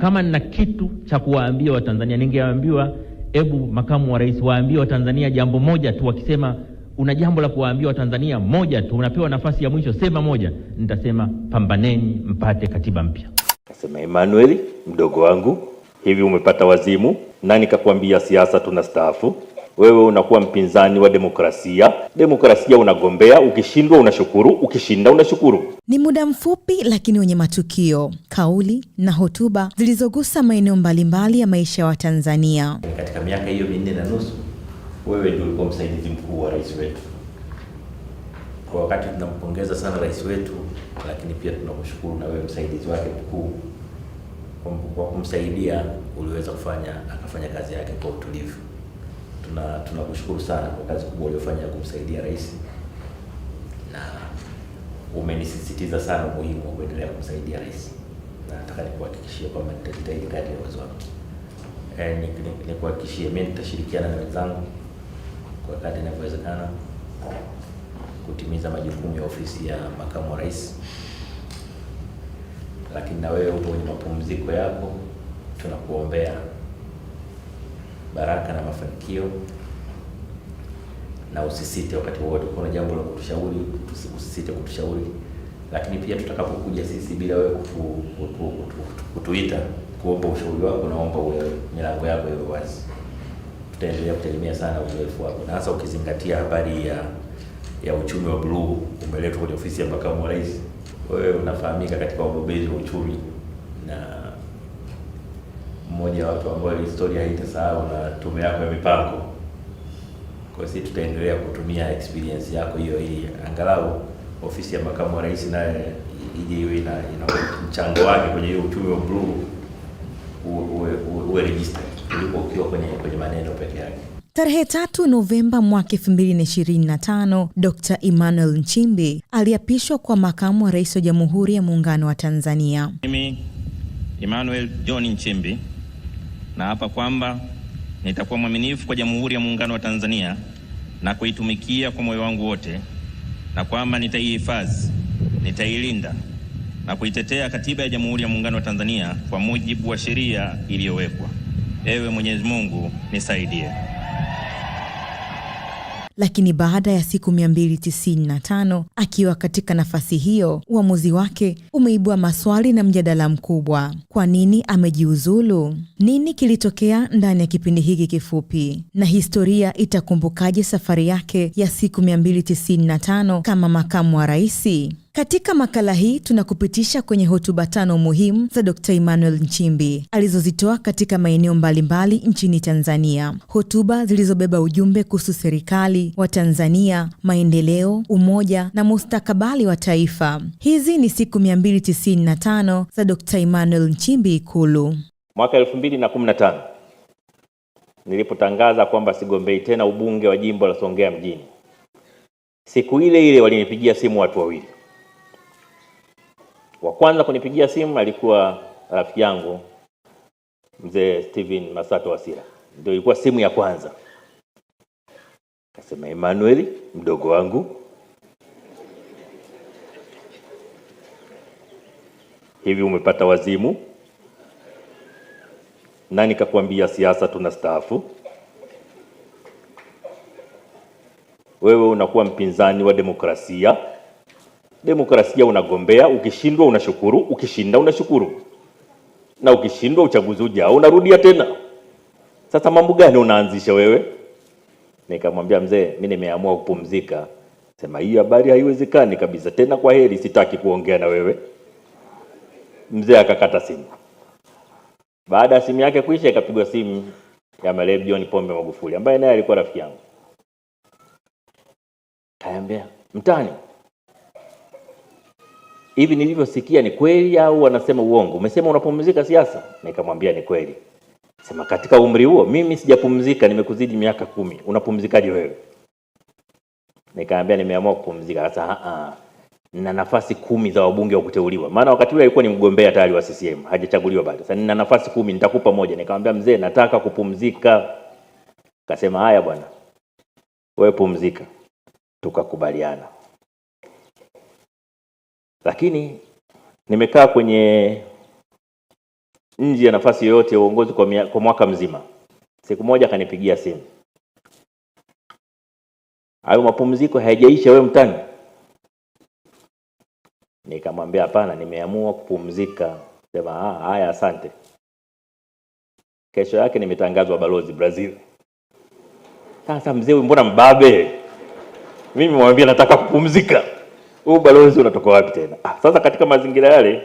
Kama nina kitu cha kuwaambia Watanzania, ningewaambiwa ebu makamu wa rais waambie Watanzania jambo moja tu. Wakisema una jambo la kuwaambia Watanzania moja tu, unapewa nafasi ya mwisho, sema moja, nitasema pambaneni mpate katiba mpya. Kasema, Emmanuel mdogo wangu, hivi umepata wazimu? Nani kakwambia siasa tunastaafu? Wewe unakuwa mpinzani wa demokrasia. Demokrasia unagombea, ukishindwa unashukuru, ukishinda unashukuru. Ni muda mfupi lakini wenye matukio, kauli na hotuba zilizogusa maeneo mbalimbali ya maisha wa Tanzania. Katika miaka hiyo 4.5, wewe ndio ulikuwa msaidizi mkuu wa rais wetu. Kwa wakati tunampongeza sana rais wetu, lakini pia tunamshukuru na wewe msaidizi wake mkuu kwa kumsaidia, uliweza akafanya kazi yake kwa utulivu. Tunakushukuru sana kwa kazi kubwa uliyofanya kumsaidia rais, na umenisisitiza sana umuhimu wa kuendelea kumsaidia rais, na nataka nikuhakikishie kwamba nitajitahidi kadri ya uwezo wangu. Nikuhakikishie mimi nitashirikiana na wenzangu kwa kadri inavyowezekana kutimiza majukumu ya ofisi ya makamu wa rais. Lakini na wewe upo kwenye mapumziko yako, tunakuombea baraka na mafanikio, na usisite wakati wote kuna jambo la kutushauri, usisite kutushauri. Lakini pia tutakapokuja sisi bila wewe kutuita kuomba ushauri wako, naomba milango yako iwe wazi. Tutaendelea kutegemea sana uzoefu wako, na hasa ukizingatia habari ya uchumi wa blue umeletwa kwenye ofisi ya makamu wa rais. Wewe unafahamika katika ubobezi wa uchumi, na mmoja wa watu ambao historia haitasahau na tume yako ya mipango. Kwa sisi tutaendelea kutumia experience yako hiyo ili angalau ofisi ya makamu wa rais naye ije iwe ina mchango wake kwenye hiyo uchumi wa blue uwe register kuliko ukiwa kwenye maneno peke yake. Tarehe 3 Novemba mwaka 2025, Dr. Emmanuel Nchimbi aliapishwa kwa makamu wa rais wa Jamhuri ya Muungano wa Tanzania. Mimi Emmanuel John Nchimbi naapa kwamba nitakuwa mwaminifu kwa Jamhuri ya Muungano wa Tanzania na kuitumikia kwa moyo wangu wote, na kwamba nitaihifadhi, nitailinda na kuitetea Katiba ya Jamhuri ya Muungano wa Tanzania kwa mujibu wa sheria iliyowekwa. Ewe Mwenyezi Mungu nisaidie. Lakini baada ya siku 295 akiwa katika nafasi hiyo, uamuzi wake umeibua maswali na mjadala mkubwa. Kwa nini amejiuzulu? Nini kilitokea ndani ya kipindi hiki kifupi? Na historia itakumbukaje safari yake ya siku 295 kama makamu wa rais? Katika makala hii tunakupitisha kwenye hotuba 5 muhimu za Dr. Emmanuel Nchimbi alizozitoa katika maeneo mbalimbali nchini Tanzania. Hotuba zilizobeba ujumbe kuhusu serikali wa Tanzania, maendeleo, umoja na mustakabali wa taifa. Hizi ni siku 295 za Dr. Emmanuel Nchimbi Ikulu. Mwaka 2015 nilipotangaza kwamba sigombei tena ubunge wa jimbo la Songea mjini, siku ile ile walinipigia simu watu wawili. Wa kwanza kunipigia simu alikuwa rafiki yangu mzee Steven Masato Wasira. Ndio ilikuwa simu ya kwanza. Akasema, Emmanuel mdogo wangu, hivi umepata wazimu? Nani kakwambia siasa tunastaafu? Wewe unakuwa mpinzani wa demokrasia. Demokrasia unagombea, ukishindwa unashukuru, ukishinda unashukuru. Na ukishindwa uchaguzi ujao unarudia tena. Sasa mambo gani unaanzisha wewe? Nikamwambia, mzee, mimi nimeamua kupumzika. Sema, hii habari haiwezekani kabisa. Tena kwa heri, sitaki kuongea na wewe. Mzee akakata simu. Baada ya simu yake kuisha, ikapigwa simu ya marehemu John Pombe Magufuli ambaye naye alikuwa rafiki yangu. Kaambia, mtani, hivi nilivyosikia ni kweli au wanasema uongo? Umesema unapumzika siasa? Nikamwambia ni kweli. Sema, katika umri huo mimi sijapumzika, nimekuzidi miaka 10. Unapumzikaje wewe? Nikaambia nimeamua kupumzika. Sasa nina nafasi 10 za wabunge wa kuteuliwa. Maana wakati ule alikuwa ni mgombea tayari wa CCM, hajachaguliwa bado. Sasa nina nafasi 10, nitakupa moja. Nikamwambia, mzee, nataka kupumzika. Akasema, haya bwana, wewe pumzika. Tukakubaliana. Lakini nimekaa kwenye nje ya nafasi yoyote ya uongozi kwa mwaka mzima. Siku moja akanipigia simu, hayo mapumziko hayajaisha wewe mtani? Nikamwambia hapana, nimeamua kupumzika. Sema haya, asante. Kesho yake nimetangazwa balozi Brazil. Sasa mzee, mbona mbabe? Mimi mwambia nataka kupumzika, huu balozi unatoka wapi tena? Sasa katika mazingira yale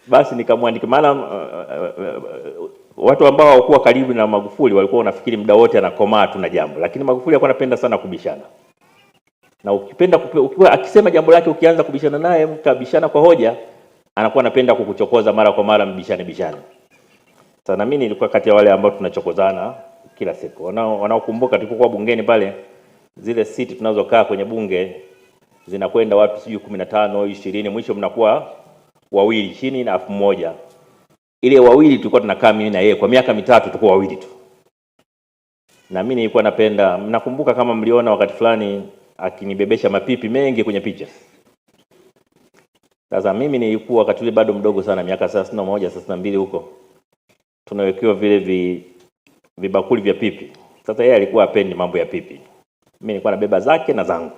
basi nikamwandika, maana watu ambao hawakuwa karibu na Magufuli walikuwa wanafikiri muda wote anakomaa tu na jambo, lakini Magufuli alikuwa anapenda sana kubishana. Na ukiwa akisema jambo lake ukianza kubishana naye, mkabishana kwa hoja, anakuwa anapenda kukuchokoza mara kwa mara, bishane. Sasa na mimi nilikuwa kati ya wale ambao tunachokozana kila siku. Wanaokumbuka tulipokuwa bungeni pale, zile siti tunazokaa kwenye bunge zinakwenda watu sijui 15 20, mwisho mnakuwa wawili chini na 1000. Ile wawili tulikuwa tunakaa mimi na yeye kwa miaka 3, tulikuwa wawili tu. Na mimi nilikuwa napenda, mnakumbuka kama mliona wakati fulani akinibebesha mapipi mengi kwenye picha. Sasa mimi nilikuwa wakati ule bado mdogo sana, miaka 31 32 huko, tunawekewa vile vibakuli vya pipi. Sasa yeye alikuwa hapendi mambo ya pipi, mimi nilikuwa nabeba zake na zangu.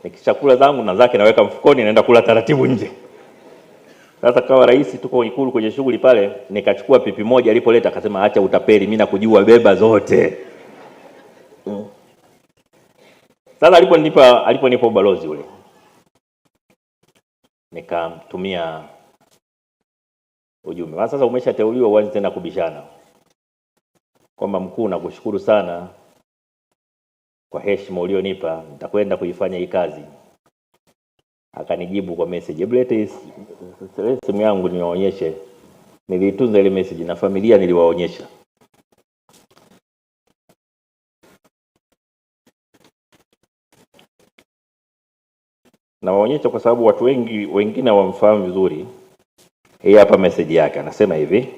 Nikishakula zangu na zake naweka mfukoni, naenda kula taratibu nje. Sasa kawa rais, tuko Ikulu kwenye shughuli pale, nikachukua pipi moja, alipoleta akasema acha utapeli, mimi nakujua, beba zote. Sasa aliponipa ubalozi ule, nikamtumia ujumbe. Sasa umeshateuliwa, uanze tena kubishana kwamba mkuu, nakushukuru sana kwa heshima ulionipa, nitakwenda kuifanya hii kazi. Akanijibu kwa message, hebu lete simu yangu niwaonyeshe. Nilitunza ile message na familia niliwaonyesha. Na waonyesha kwa sababu watu wengine hawamfahamu vizuri. Hii hapa message yake, anasema hivi: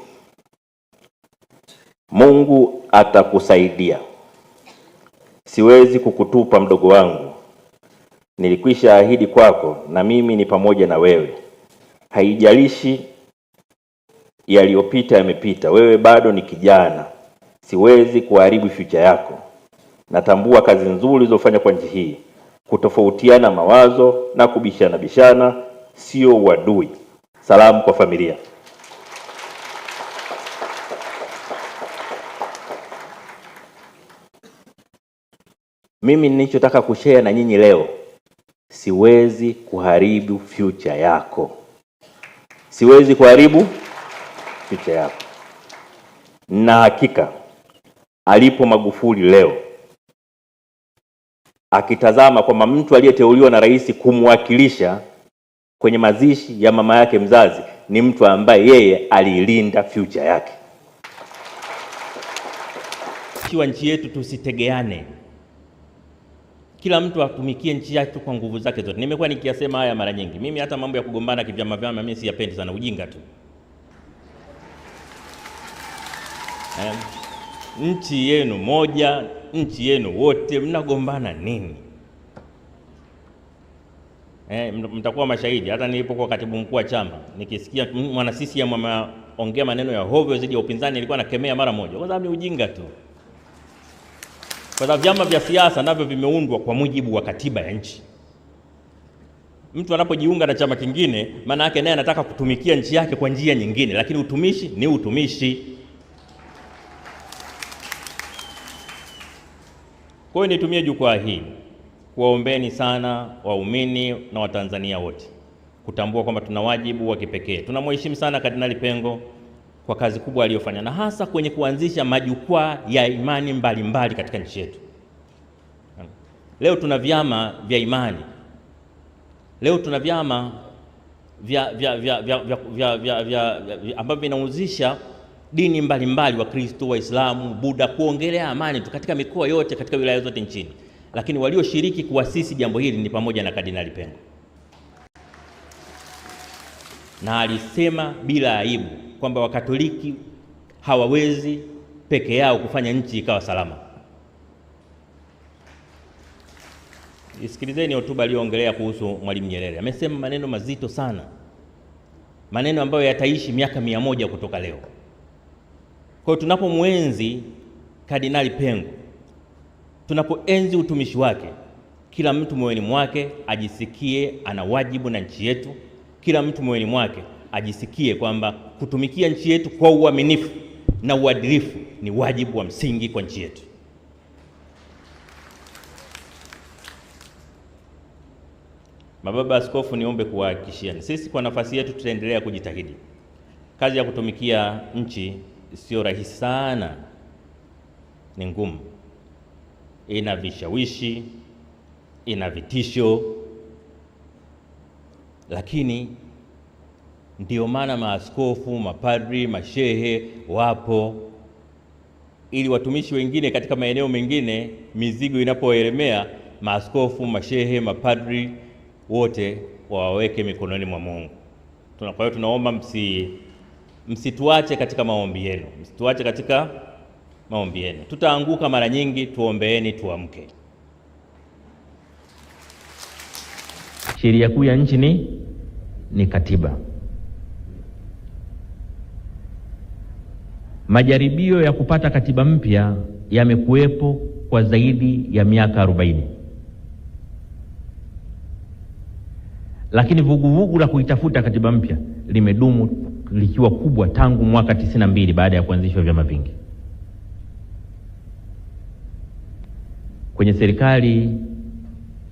Mungu atakusaidia. Siwezi kukutupa mdogo wangu. Nilikwisha ahidi kwako na mimi ni pamoja na wewe. Haijalishi yaliyopita yamepita, wewe bado ni kijana. Siwezi kuharibu future yako. Natambua kazi nzuri ulizofanya kwa nchi hii. Kutofautiana mawazo na kubishana sio uadui. Salamu kwa familia. Mimi nilichotaka kushare na nyinyi leo, siwezi kuharibu future yako. Siwezi kuharibu future yako. Na hakika alipo Magufuli leo, akitazama kwamba mtu aliyeteuliwa na rais kumwakilisha kwenye mazishi ya mama yake mzazi ni mtu ambaye yeye aliilinda future yake. Kwa nchi yetu tusitegeane. Kila mtu atumikie nchi yake kwa nguvu zake zote. Nimekuwa nikiyasema haya mara nyingi. Mimi hata mambo ya kugombana kivyama mimi siyapendi sana, ujinga tu. Nchi yenu moja, nchi yenu wote, mnagombana nini? Mtakuwa mashahidi. Hata nilipokuwa katibu mkuu wa chama, nikisikia mwana CCM ameongea maneno ya hovyo zidi ya upinzani, nilikuwa nakemea mara moja, kwa sababu ni ujinga tu. Kwa sababu vyama vya siasa navyo vimeundwa kwa mujibu wa katiba ya nchi. Mtu anapojiunga na chama kingine, maana yake naye anataka kutumikia nchi yake kwa njia nyingine, lakini utumishi ni utumishi. Kwa hiyo nitumie jukwaa hii kuwaombeni sana waumini na Watanzania wote kutambua kwamba tuna wajibu wa kipekee. Tunamheshimu sana Kardinali Pengo kwa kazi kubwa aliyofanya, na hasa kwenye kuanzisha majukwaa ya imani mbalimbali katika nchi yetu. Leo tuna vyama vya imani. Leo tuna vyama ambavyo vinahusisha dini mbalimbali, Wakristo, Waislamu, Buddha, kuongelea amani tu katika mikoa yote, katika wilaya zote nchini. Lakini walioshiriki kuasisi jambo hili ni pamoja na Kardinali Pengo. Na alisema bila aibu kwamba Wakatoliki hawawezi peke yao kufanya nchi ikawa salama. Isikilizeni hotuba aliyoongelea kuhusu Mwalimu Nyerere. Amesema maneno mazito sana. maneno ambayo yataishi miaka 100 kutoka leo. Kwa hiyo tunapomwenzi Kardinali Pengo, tunapoenzi utumishi wake, kila mtu moyoni mwake ajisikie ana wajibu na nchi yetu. Kila mtu moyoni mwake ajisikie kwamba kutumikia nchi yetu kwa uaminifu na uadilifu ni wajibu wa msingi kwa nchi yetu. Mababa Askofu, niombe kuwahakikishia sisi kwa nafasi yetu tutaendelea kujitahidi. Kazi ya kutumikia nchi sio rahisi sana, ni ngumu, ina vishawishi, ina vitisho, lakini ndio maana maaskofu, mapadri, mashehe wapo ili watumishi wengine katika maeneo mengine mizigo inapoelemea, maaskofu, mashehe, mapadri wote waweke mikononi mwa Mungu. Kwa hiyo tunaomba msituache katika maombi yenu, msituache katika maombi yenu. Tutaanguka mara nyingi, tuombeeni tuamke. Sheria kuu ya nchi ni katiba. Majaribio ya kupata katiba mpya yamekuwepo kwa zaidi ya miaka 40. Lakini vuguvugu la kuitafuta katiba mpya limedumu likiwa kubwa tangu mwaka 92 baada ya kuanzishwa vyama vingi. Kwenye serikali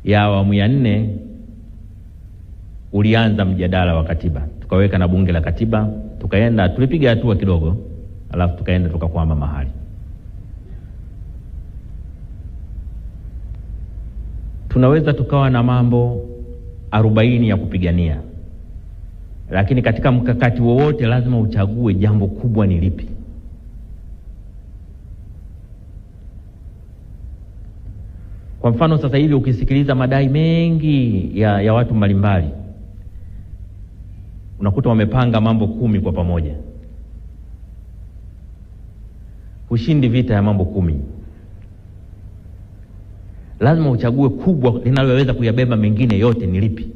ya awamu ya 4 ulianza mjadala wa katiba, tukaweka na bunge la katiba, tulipiga hatua kidogo, alafu tukaenda tukakwama mahali. Tunaweza tukawa na mambo 40 ya kupigania, lakini katika mkakati wowote lazima uchague jambo kubwa ni lipi. Kwa mfano sasa hivi ukisikiliza madai mengi ya watu mbalimbali, unakuta wamepanga mambo 10 kwa pamoja. Ushindi vita ya mambo 10. Lazima uchague kubwa linaloweza kuyabeba mengine yote ni lipi.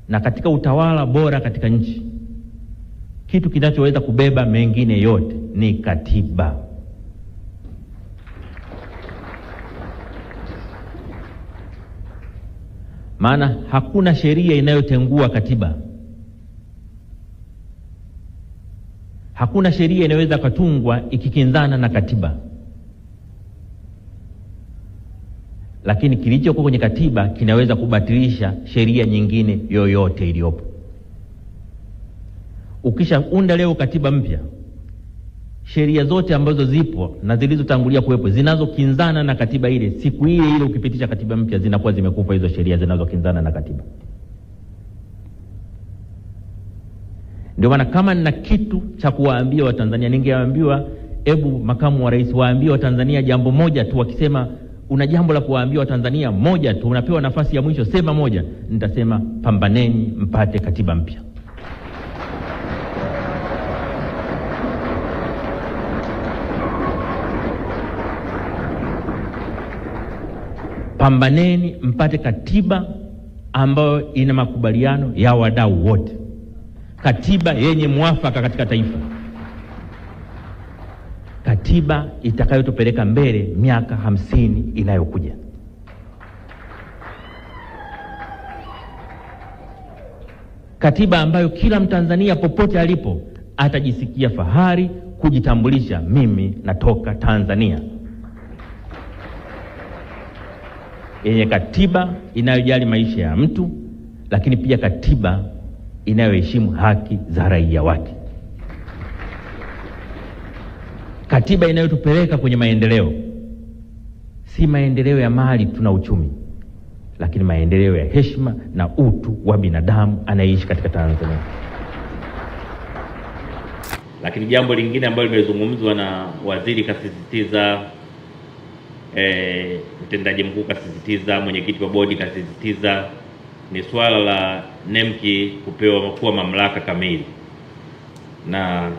Na katika utawala bora katika nchi, kitu kinachoweza kubeba mengine yote ni katiba. Maana hakuna sheria inayotengua katiba. Hakuna sheria inaweza kutungwa ikikinzana na katiba. Lakini kilichokuwa kwenye katiba kinaweza kubatilisha sheria nyingine yoyote iliyopo. Ukishaunda leo katiba mpya, sheria zote ambazo zipo na zilizotangulia kuwepo zinazokinzana na katiba ile, siku ile ukipitisha katiba mpya zinakuwa zimekufa hizo sheria zinazokinzana na katiba. Ndio maana kama nina kitu cha kuwaambia Watanzania, ningewaambiwa hebu makamu wa rais waambie Watanzania jambo moja tu. Wakisema una jambo la kuwaambia Watanzania moja tu, unapewa nafasi ya mwisho, sema moja, nitasema pambaneni mpate katiba mpya. Pambaneni mpate katiba ambayo ina makubaliano ya wadau wote, katiba yenye mwafaka katika taifa, katiba itakayotupeleka mbele miaka 50 inayokuja. Katiba ambayo kila Mtanzania popote alipo atajisikia fahari kujitambulisha, mimi natoka Tanzania. Yenye katiba inayojali maisha ya mtu, lakini pia katiba inayoheshimu haki za raia wake. Katiba inayotupeleka kwenye maendeleo, si maendeleo ya mali tuna uchumi, lakini maendeleo ya heshima na utu wa binadamu anayeishi katika Tanzania. Lakini jambo lingine ambalo limezungumzwa na waziri kasisitiza, mtendaji mkuu kasisitiza, mwenyekiti wa bodi kasisitiza, ni swala la NEMC kuwa mamlaka kamili. Na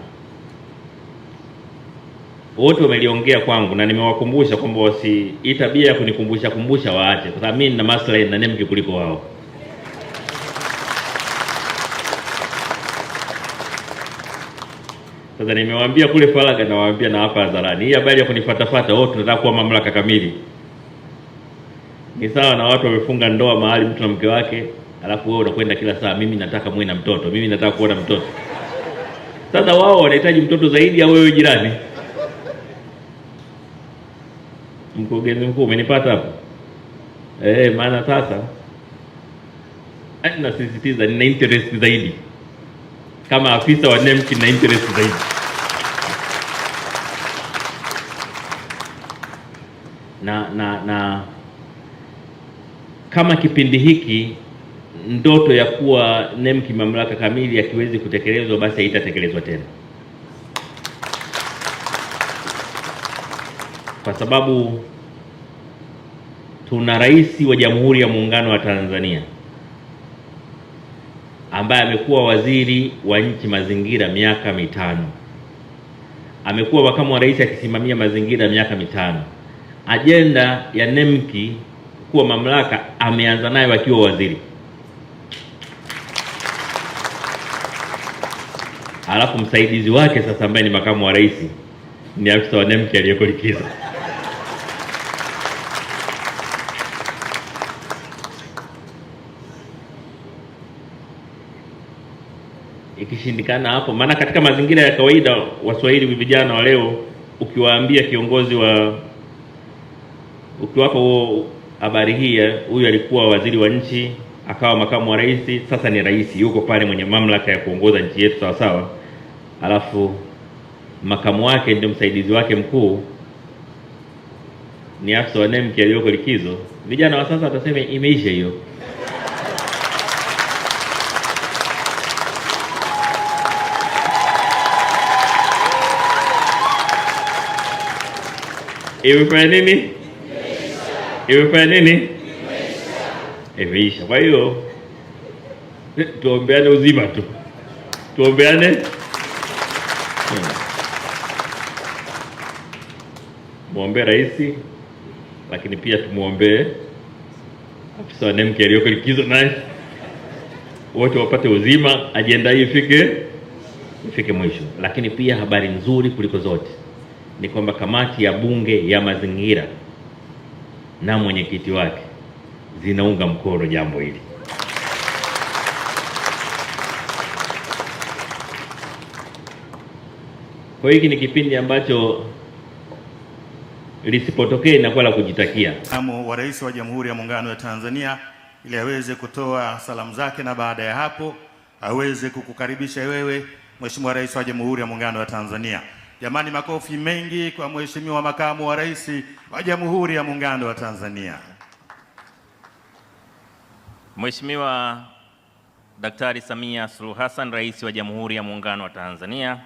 wote wameliongea kwangu na nimewakumbusha kwamba hii tabia ya kunikumbusha waache, kwa sababu mimi nina maslahi na NEMC kuliko wao. Sasa nimewaambia kule faragha, na waambia na hapa hadharani, hii habari ya kunifuatafuata tunataka kuwa mamlaka kamili ni sawa na watu wamefunga ndoa mahali mtu na mke wake, alafu wewe unakwenda kila saa, mimi nataka muwe na mtoto, mimi nataka kuona mtoto. Sasa wao wanahitaji mtoto zaidi au wewe jirani? Mkurugenzi mkuu, umenipata hapo? Maana sasa nasisitiza, nina interest zaidi kama afisa wa NEMC, nina interest zaidi. Na kama kipindi hiki ndoto ya kuwa NEMC mamlaka kamili hakiwezi kutekelezwa, basi haitatekelezwa tena, kwa sababu tuna Rais wa Jamhuri ya Muungano wa Tanzania ambaye amekuwa waziri wa nchi mazingira miaka 5, amekuwa makamu wa rais akisimamia mazingira miaka 5. Ajenda ya NEMC kuwa mamlaka ameanza nayo akiwa waziri, alafu msaidizi wake sasa ambaye ni makamu wa rais ni afisa wa NEMC aliyeko likizo. Ikishindikana hapo, maana katika mazingira ya kawaida Waswahili vijana wa leo, ukiwaambia kiongozi ukiwapo habari hii, huyu alikuwa waziri wa nchi akawa makamu wa rais, sasa ni rais, yuko pale mwenye mamlaka ya kuongoza nchi yetu sawa sawa, alafu makamu wake ndio msaidizi wake mkuu ni afisa wa NEMC aliyoko likizo, vijana wa sasa watasema imeisha hiyo. Imefanya nini? Imefanya nini? Imeisha. Kwa hiyo tuombeane uzima tu, tuombeane. Muombe rais, lakini pia tumuombe afisa wa NEMC aliyoko likizo, naye wote wapate uzima, ajenda hii ifike mwisho. Lakini pia habari nzuri kuliko zote ni kwamba kamati ya bunge ya mazingira na mwenyekiti wake zinaunga mkono jambo hili. Kwa hiki ni kipindi ambacho lisipotokee inakuwa la kujitakia. Makamu wa Rais wa Jamhuri ya Muungano wa Tanzania ili aweze kutoa salamu zake, na baada ya hapo aweze kukukaribisha wewe Mheshimiwa Rais wa Jamhuri ya Muungano wa Tanzania. Jamani, makofi mengi kwa Mheshimiwa Makamu wa Rais wa Jamhuri ya Muungano wa Tanzania. Mheshimiwa Daktari Samia Suluhu Hassan, Rais wa Jamhuri ya Muungano wa Tanzania.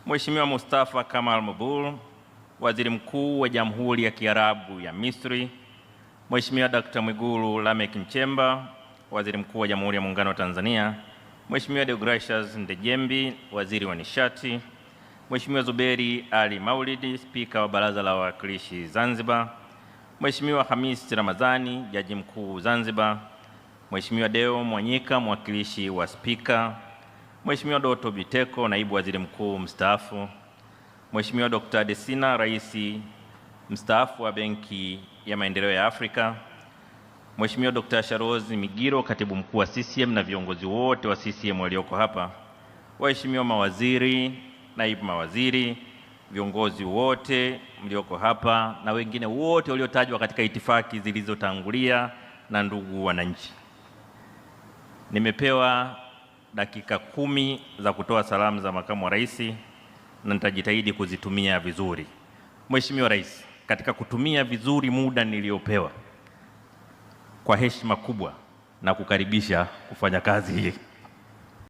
Mheshimiwa Mustafa Kamal Mabul, Waziri Mkuu wa Jamhuri ya Kiarabu ya Misri. Mheshimiwa Dr. Mwigulu Lameck Nchemba, Waziri Mkuu wa Jamhuri ya Muungano wa Tanzania. Mheshimiwa Deogratias Ndejembi, Waziri wa Nishati. Mheshimiwa Zuberi Ali Maulidi, Spika wa Baraza la Wawakilishi Zanzibar. Mheshimiwa Hamis Ramadhani, Jaji Mkuu Zanzibar. Mheshimiwa Deo Mwanyika, Mwakilishi wa Spika. Mheshimiwa Doto Biteko, Naibu Waziri Mkuu mstaafu. Mheshimiwa Dr. Desina, Rais mstaafu wa Benki ya Maendeleo ya Afrika. Mheshimiwa Dr. Sharozi Migiro, Katibu Mkuu wa CCM na viongozi wote wa CCM walioko hapa. Waheshimiwa mawaziri, naibu mawaziri, viongozi wote mlioko hapa na wengine wote waliotajwa katika itifaki zilizotangulia, na ndugu wananchi. Nimepewa dakika 10 za kutoa salamu za makamu wa rais na nitajitahidi kuzitumia vizuri. Mheshimiwa Rais, katika kutumia vizuri muda niliopewa, kwa heshima kubwa na kukaribisha kufanya kazi hii.